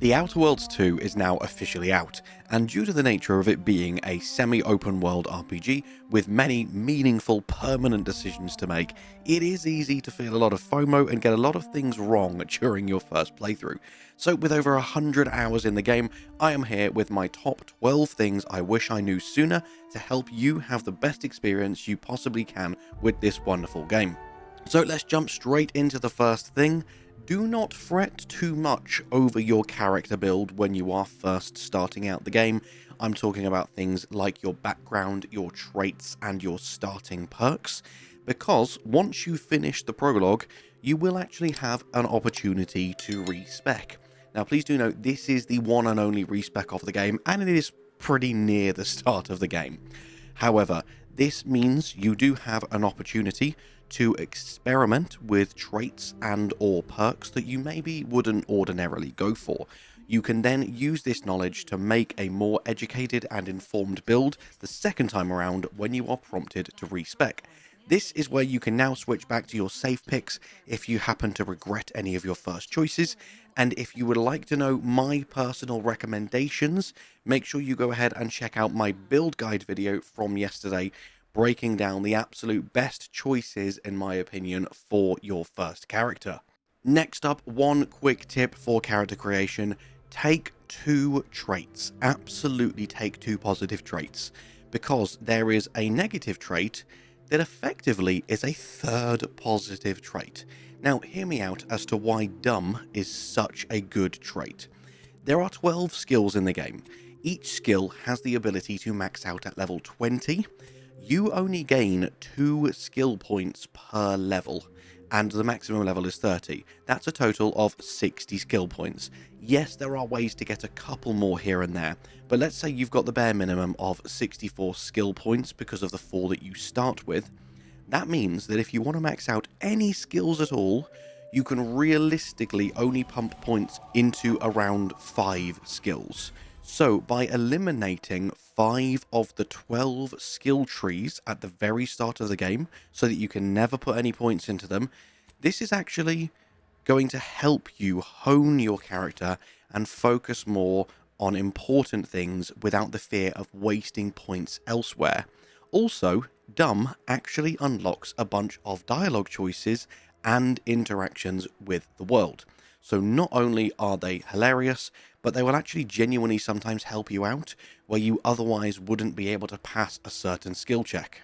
The Outer Worlds 2 is now officially out, and due to the nature of it being a semi-open world RPG with many meaningful permanent decisions to make, it is easy to feel a lot of FOMO and get a lot of things wrong during your first playthrough. So with over 100 hours in the game, I am here with my top 12 things I wish I knew sooner to help you have the best experience you possibly can with this wonderful game. So let's jump straight into the first thing. Do not fret too much over your character build when you are first starting out the game. I'm talking about things like your background, your traits, and your starting perks, because once you finish the prologue, you will actually have an opportunity to respec. Now please do note, this is the one and only respec of the game, and it is pretty near the start of the game. However, this means you do have an opportunity to experiment with traits and or perks that you maybe wouldn't ordinarily go for. You can then use this knowledge to make a more educated and informed build the second time around when you are prompted to respec. This is where you can now switch back to your safe picks if you happen to regret any of your first choices, and if you would like to know my personal recommendations, make sure you go ahead and check out my build guide video from yesterday, breaking down the absolute best choices, in my opinion, for your first character. Next up, one quick tip for character creation: take 2 traits. Absolutely take 2 positive traits, because there is a negative trait that effectively is a third positive trait. Now, hear me out as to why dumb is such a good trait. There are 12 skills in the game. Each skill has the ability to max out at level 20. You only gain 2 skill points per level, and the maximum level is 30. That's a total of 60 skill points. Yes, there are ways to get a couple more here and there, but let's say you've got the bare minimum of 64 skill points because of the 4 that you start with. That means that if you want to max out any skills at all, you can realistically only pump points into around 5 skills. So by eliminating 5 of the 12 skill trees at the very start of the game, so that you can never put any points into them, this is actually going to help you hone your character and focus more on important things without the fear of wasting points elsewhere. Also, dumb actually unlocks a bunch of dialogue choices and interactions with the world. So not only are they hilarious, but they will actually genuinely sometimes help you out where you otherwise wouldn't be able to pass a certain skill check.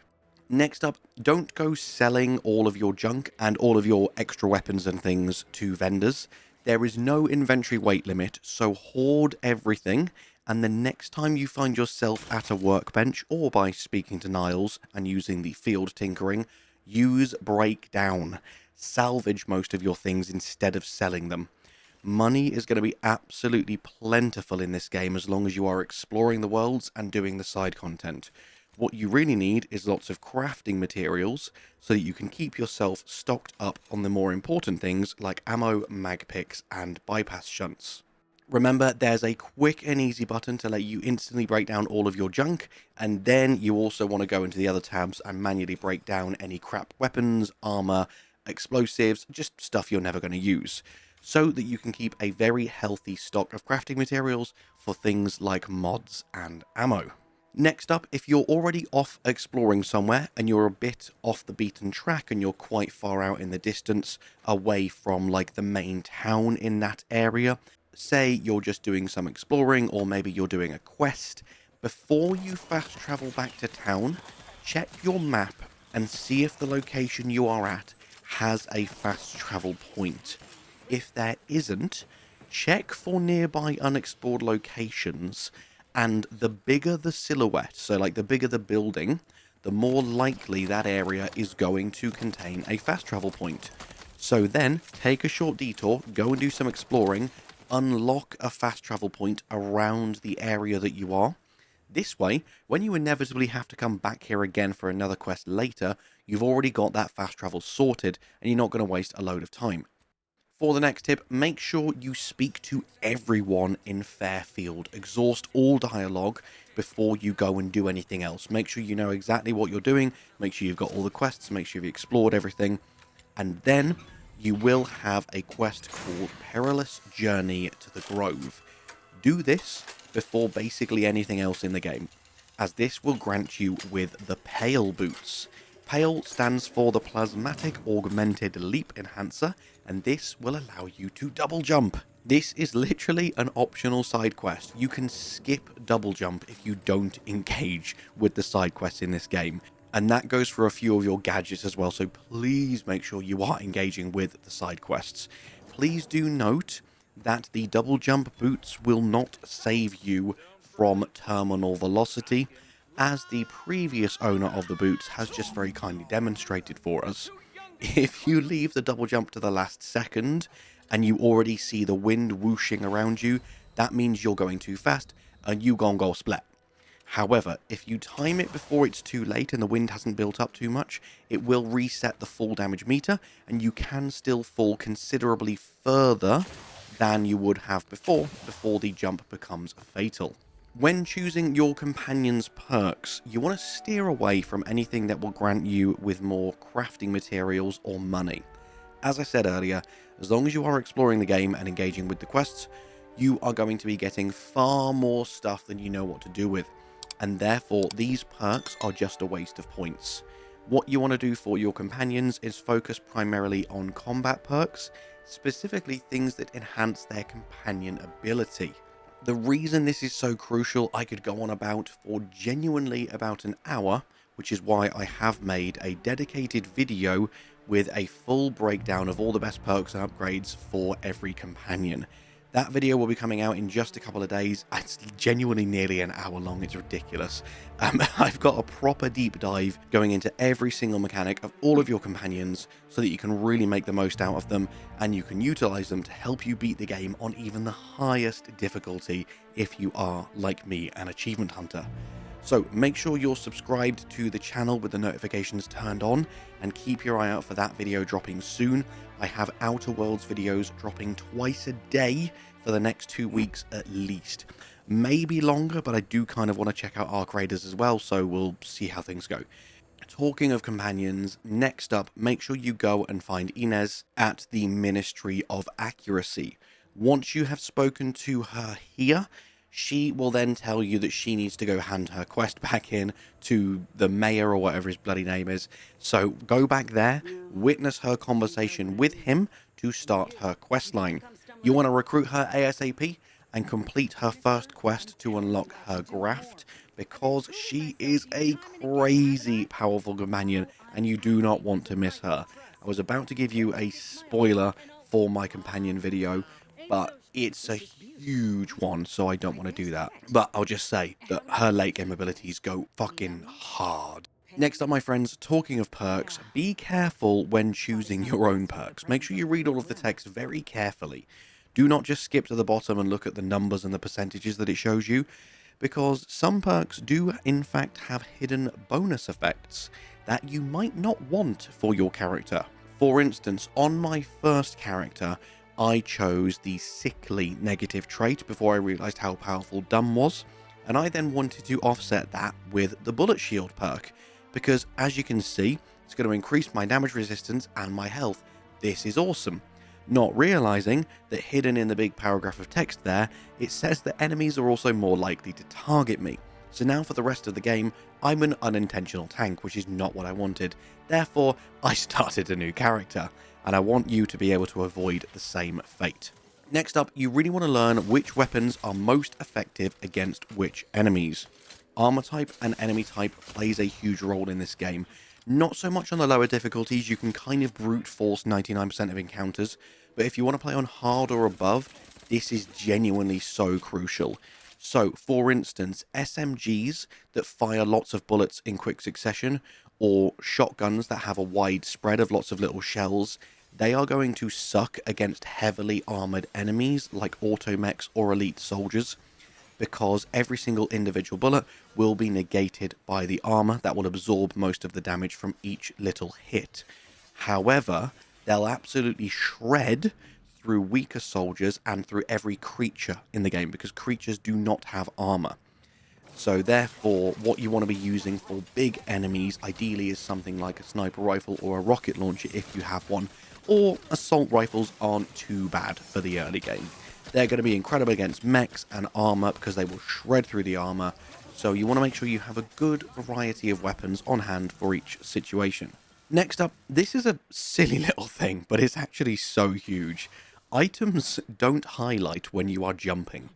Next up, don't go selling all of your junk and all of your extra weapons and things to vendors. There is no inventory weight limit, so hoard everything, and the next time you find yourself at a workbench, or by speaking to Niles and using the field tinkering, use breakdown. Salvage most of your things instead of selling them. Money is going to be absolutely plentiful in this game as long as you are exploring the worlds and doing the side content. What you really need is lots of crafting materials so that you can keep yourself stocked up on the more important things like ammo, mag picks, and bypass shunts. Remember, there's a quick and easy button to let you instantly break down all of your junk, and then you also want to go into the other tabs and manually break down any crap weapons, armor, explosives, just stuff you're never going to use, so that you can keep a very healthy stock of crafting materials for things like mods and ammo. Next up, if you're already off exploring somewhere and you're a bit off the beaten track and you're quite far out in the distance away from like the main town in that area, say you're just doing some exploring or maybe you're doing a quest, before you fast travel back to town, check your map and see if the location you are at has a fast travel point. If there isn't, check for nearby unexplored locations, and the bigger the silhouette, so like the bigger the building, the more likely that area is going to contain a fast travel point. So then, take a short detour, go and do some exploring, unlock a fast travel point around the area that you are. This way, when you inevitably have to come back here again for another quest later, you've already got that fast travel sorted, and you're not going to waste a load of time. For the next tip, make sure you speak to everyone in Fairfield. Exhaust all dialogue before you go and do anything else. Make sure you know exactly what you're doing, make sure you've got all the quests, make sure you've explored everything, and then you will have a quest called Perilous Journey to the Grove. Do this before basically anything else in the game, as this will grant you with the Pale Boots. Pale stands for the Plasmatic Augmented Leap Enhancer, and this will allow you to double jump. This is literally an optional side quest. You can skip double jump if you don't engage with the side quests in this game. And that goes for a few of your gadgets as well, so please make sure you are engaging with the side quests. Please do note that the double jump boots will not save you from terminal velocity, as the previous owner of the boots has just very kindly demonstrated for us. If you leave the double jump to the last second, and you already see the wind whooshing around you, that means you're going too fast, and you gon' go splat. However, if you time it before it's too late and the wind hasn't built up too much, it will reset the fall damage meter, and you can still fall considerably further than you would have before the jump becomes fatal. When choosing your companion's perks, you want to steer away from anything that will grant you with more crafting materials or money. As I said earlier, as long as you are exploring the game and engaging with the quests, you are going to be getting far more stuff than you know what to do with, and therefore these perks are just a waste of points. What you want to do for your companions is focus primarily on combat perks, specifically things that enhance their companion ability. The reason this is so crucial I could go on about for genuinely about an hour, which is why I have made a dedicated video with a full breakdown of all the best perks and upgrades for every companion. That video will be coming out in just a couple of days. It's genuinely nearly an hour long. It's ridiculous. I've got a proper deep dive going into every single mechanic of all of your companions so that you can really make the most out of them, and you can utilize them to help you beat the game on even the highest difficulty if you are, like me, an achievement hunter. So make sure you're subscribed to the channel with the notifications turned on, and keep your eye out for that video dropping soon. I have Outer Worlds videos dropping twice a day for the next 2 weeks at least. Maybe longer, but I do kind of want to check out Arc Raiders as well, so we'll see how things go. Talking of companions, next up, make sure you go and find Inez at the Ministry of Accuracy. Once you have spoken to her here, she will then tell you that she needs to go hand her quest back in to the mayor or whatever his bloody name is. So go back there, witness her conversation with him to start her quest line. You want to recruit her ASAP and complete her first quest to unlock her graft, because she is a crazy powerful companion and you do not want to miss her. I was about to give you a spoiler for my companion video, but it's a huge one, so I don't want to do that. But I'll just say that her late game abilities go fucking hard. Next up, my friends, talking of perks, be careful when choosing your own perks. Make sure you read all of the text very carefully. Do not just skip to the bottom and look at the numbers and the percentages that it shows you, because some perks do in fact have hidden bonus effects that you might not want for your character. For instance, on my first character, I chose the sickly negative trait before I realized how powerful Dumb was, and I then wanted to offset that with the bullet shield perk, because as you can see, it's going to increase my damage resistance and my health. This is awesome. Not realizing that hidden in the big paragraph of text there, it says that enemies are also more likely to target me. So now for the rest of the game, I'm an unintentional tank, which is not what I wanted. Therefore, I started a new character, and I want you to be able to avoid the same fate. Next up, you really want to learn which weapons are most effective against which enemies. Armor type and enemy type plays a huge role in this game. Not so much on the lower difficulties, you can kind of brute force 99% of encounters, but if you want to play on hard or above, this is genuinely so crucial. So, for instance, SMGs that fire lots of bullets in quick succession, or shotguns that have a wide spread of lots of little shells, they are going to suck against heavily armored enemies like automechs or elite soldiers, because every single individual bullet will be negated by the armor that will absorb most of the damage from each little hit. However, they'll absolutely shred through weaker soldiers and through every creature in the game, because creatures do not have armor. So therefore, what you want to be using for big enemies ideally is something like a sniper rifle or a rocket launcher if you have one, or assault rifles aren't too bad for the early game. They're going to be incredible against mechs and armor because they will shred through the armor, so you want to make sure you have a good variety of weapons on hand for each situation. Next up, this is a silly little thing, but it's actually so huge. Items don't highlight when you are jumping.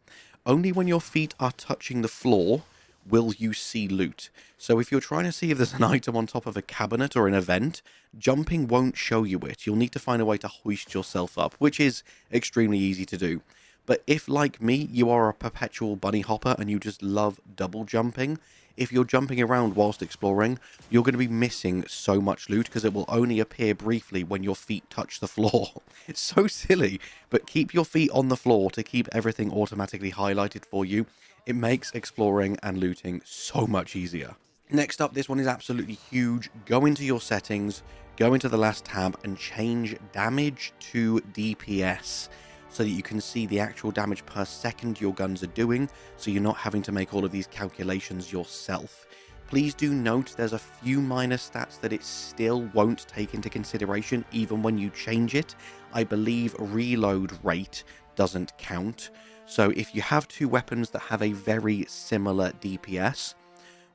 Only when your feet are touching the floor will you see loot. So if you're trying to see if there's an item on top of a cabinet or an event, jumping won't show you it. You'll need to find a way to hoist yourself up, which is extremely easy to do. But if, like me, you are a perpetual bunny hopper and you just love double jumping, if you're jumping around whilst exploring, you're going to be missing so much loot because it will only appear briefly when your feet touch the floor. It's so silly, but keep your feet on the floor to keep everything automatically highlighted for you. It makes exploring and looting so much easier. Next up, this one is absolutely huge. Go into your settings, go into the last tab and change damage to DPS so that you can see the actual damage per second your guns are doing, so you're not having to make all of these calculations yourself. Please do note there's a few minor stats that it still won't take into consideration even when you change it. I believe reload rate doesn't count. So if you have two weapons that have a very similar DPS,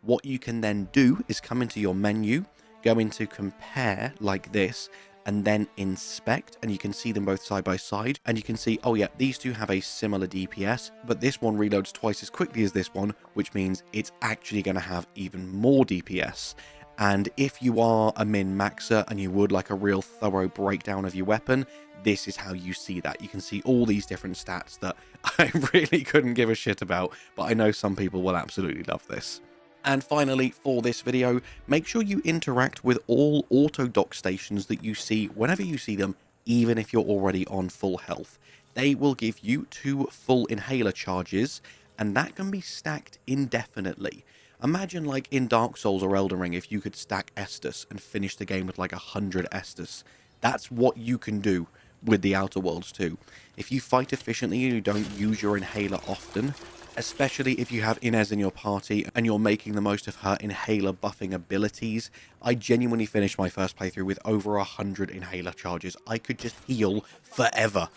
what you can then do is come into your menu, go into compare like this, and then inspect, and you can see them both side by side, and you can see, oh yeah, these two have a similar DPS, but this one reloads twice as quickly as this one, which means it's actually going to have even more DPS. And if you are a min-maxer and you would like a real thorough breakdown of your weapon, this is how you see that. You can see all these different stats that I really couldn't give a shit about, but I know some people will absolutely love this. And finally, for this video, make sure you interact with all Autodock stations that you see whenever you see them, even if you're already on full health. They will give you 2 full inhaler charges, and that can be stacked indefinitely. Imagine like in Dark Souls or Elden Ring, if you could stack Estus and finish the game with like 100 Estus. That's what you can do with the Outer Worlds too. If you fight efficiently and you don't use your inhaler often, especially if you have Inez in your party and you're making the most of her inhaler buffing abilities. I genuinely finished my first playthrough with over 100 inhaler charges. I could just heal forever.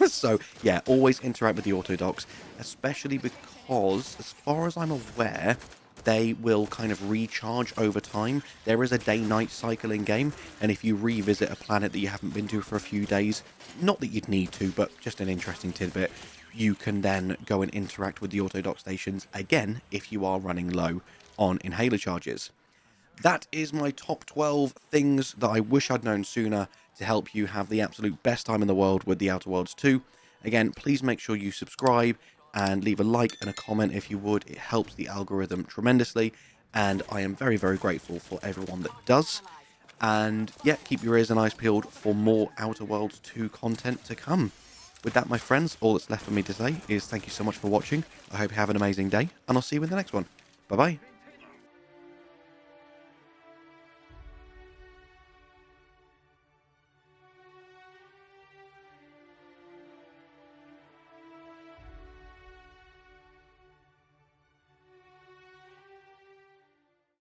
So yeah, always interact with the Autodocks, especially because, as far as I'm aware, they will kind of recharge over time. There is a day-night cycle in game, and if you revisit a planet that you haven't been to for a few days, not that you'd need to, but just an interesting tidbit, you can then go and interact with the Autodock stations again if you are running low on inhaler charges. That is my top 12 things that I wish I'd known sooner to help you have the absolute best time in the world with the Outer Worlds 2. Again, please make sure you subscribe and leave a like and a comment if you would. It helps the algorithm tremendously, and I am very, very grateful for everyone that does. And yeah, keep your ears and eyes peeled for more Outer Worlds 2 content to come. With that, my friends, all that's left for me to say is thank you so much for watching. I hope you have an amazing day, and I'll see you in the next one. Bye-bye.